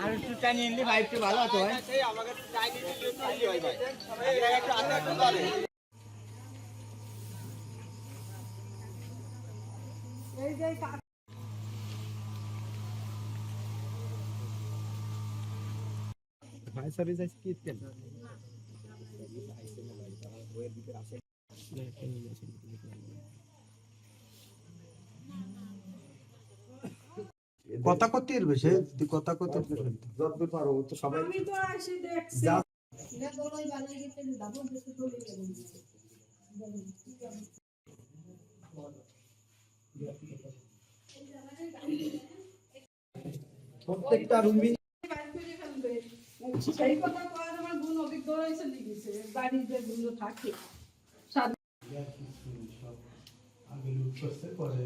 আর একটু টানিয়ে নিলে ভাই একটু ভালো হতো ভাই। আমাকে টানিয়ে নিলে ভালো হয় ভাই। একটু আস্তে আস্তে চলে। এই যে ভাই সার্ভিস আছে কি তেল কথা করতে এর বেশি কথা করতে যতদূর পারো তো সবাই আমি তো আসি দেখছি এটা বড়ই বানাই গেছে দাবন বেশি চলে গেল প্রত্যেকটা রুমই সেই কথা কয় আমার গুণ অভিজ্ঞ হয়েছে লিখেছে বাড়ির যে গুলো থাকে আগে লুট করতে পরে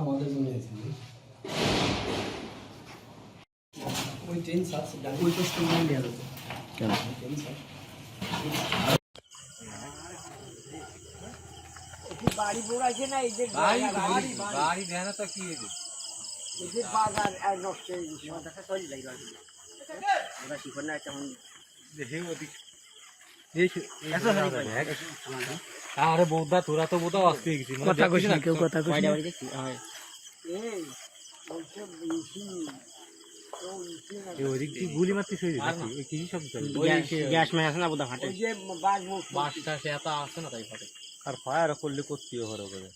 আমাদের জন্য ওই ট্রেন সার্চ ওই কষ্ট করে দেওয়া যাবে কেন ট্রেন সার্চ বাড়ি বোড়াছে না এই যে বাড়ি ধ্যান তো কি এই যে বাজার আর নষ্ট হয়ে গেছে আমার দেখা চলে যাই বাড়ি ওরা শিখর না এখন দেখে ওদিক আরে বৌদা তোরা তো বোধা আসতে গেছিস কথা কইছিস না কেউ কথা কইছিস বাড়ি দেখি হ্যাঁ এই বলছে বেশি ওদিক কি গুলি মারতে শুই দিছি ওই কি শব্দ ওই গ্যাস ম্যান আছে না বোধা ফাটে ওই যে বাসটা সে এত আছে না তাই ফাটে আর ফায়ার করলে করতেও হলো করে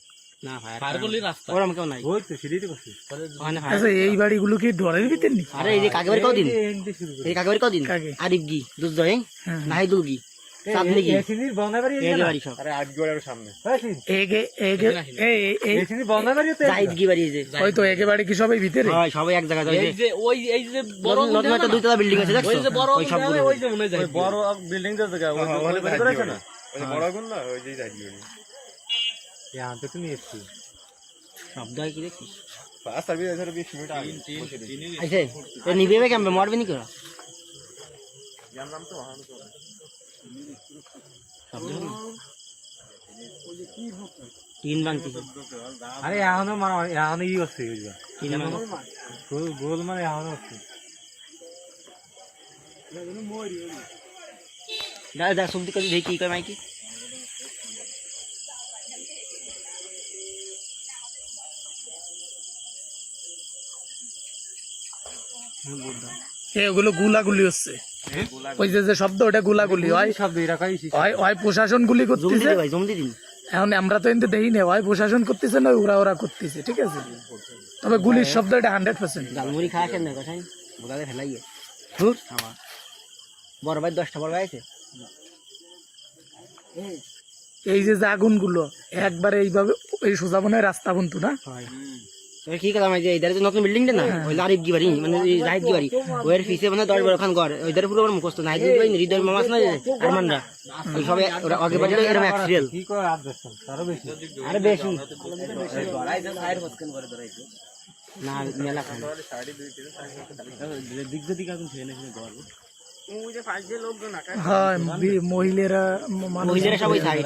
না ফায়ার করলে রাস্তা ওরম কেউ নাই ওই তো সিঁড়িতে করছিস আচ্ছা এই বাড়িগুলো কি ডরের ভিতর নি আরে এই যে কাকেবাড়ি কদিন এই কাকেবাড়ি কদিন আরিফ গি দুধ দই নাহিদুল গি সামনে গি এসিনির বনাবাড়ি এই বাড়ি সব আরে আট গোড়ার সামনে এগে এগে এই এসিনির বনাবাড়ি তো জাহিদ গি বাড়ি যে ওই তো এগে বাড়ি কি সবাই ভিতরে হ্যাঁ সবাই এক জায়গায় এই যে ওই এই যে বড় নতুন একটা দুইতলা বিল্ডিং আছে দেখছো ওই যে বড় ওই সবগুলো ওই যে মনে যায় ওই বড় বিল্ডিং এর জায়গা ওই বাড়ি করেছে না ওই বড় গুণ না ওই যে জাহিদ গি यहाँ पे तो नहीं इसकी शब्द है कि देखिस पास अभी इधर 20 मिनट आ गए ऐसे ये निबे में क्या मोड़ भी नहीं करा यार नाम तो वहां तो शब्द तीन बांकी अरे यहाँ ना मार यहाँ ना ये वस्तु है तीन गोल मार यहाँ ना वस्तु दादा सुनते कभी देखी क्या माइकी এগুলো গুলাগুলি হচ্ছে ওই যে শব্দ ওটা গুলাগুলি হয় হয় প্রশাসন গুলি করতেছে এখন আমরা তো কিন্তু দেখি না হয় প্রশাসন করতেছে না ওরা ওরা করতেছে ঠিক আছে তবে গুলির শব্দ এটা 100% ঝালমুড়ি খাওয়া কেন কথাই বোঝাতে ফেলাইয়ে আমার বড় ভাই 10টা বড় ভাই আছে এই যে আগুন গুলো একবারে এইভাবে এই সোজা মনে রাস্তা বন্ধু না কি কথা মানে ইধারে যে নতুন বিল্ডিংটা না ওই আরিফ গি বাড়ি মানে জাহিদ গি বাড়ি ওর পিছে মানে 10-12 খান ঘর ওইধারে পুরো মুখস্থ নাই দিই হৃদয় মামা আছে না আরমানরা ওই সবে ওরা আগে বাড়ি এরকম অ্যাক্সিডেন্ট কি করে আর দেখছেন আরো বেশি আরে বেশি গড়াই যে ফায়ার হসকেন করে ধরাইছে না মেলা খান দিক দিক আগুন ছেনে ছেনে ঘর ওই যে ফাইজে লোকজন না হ্যাঁ মহিলারা সবাই সাইড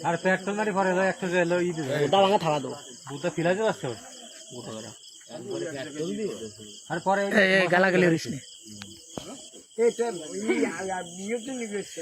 আর পেট্রোল মারি ভরে যায় একটা গেল ই দিবে ওটা ভাঙা থালা দাও বুটা ফিলাতে আসছে আর পরে গালাগালি হইছে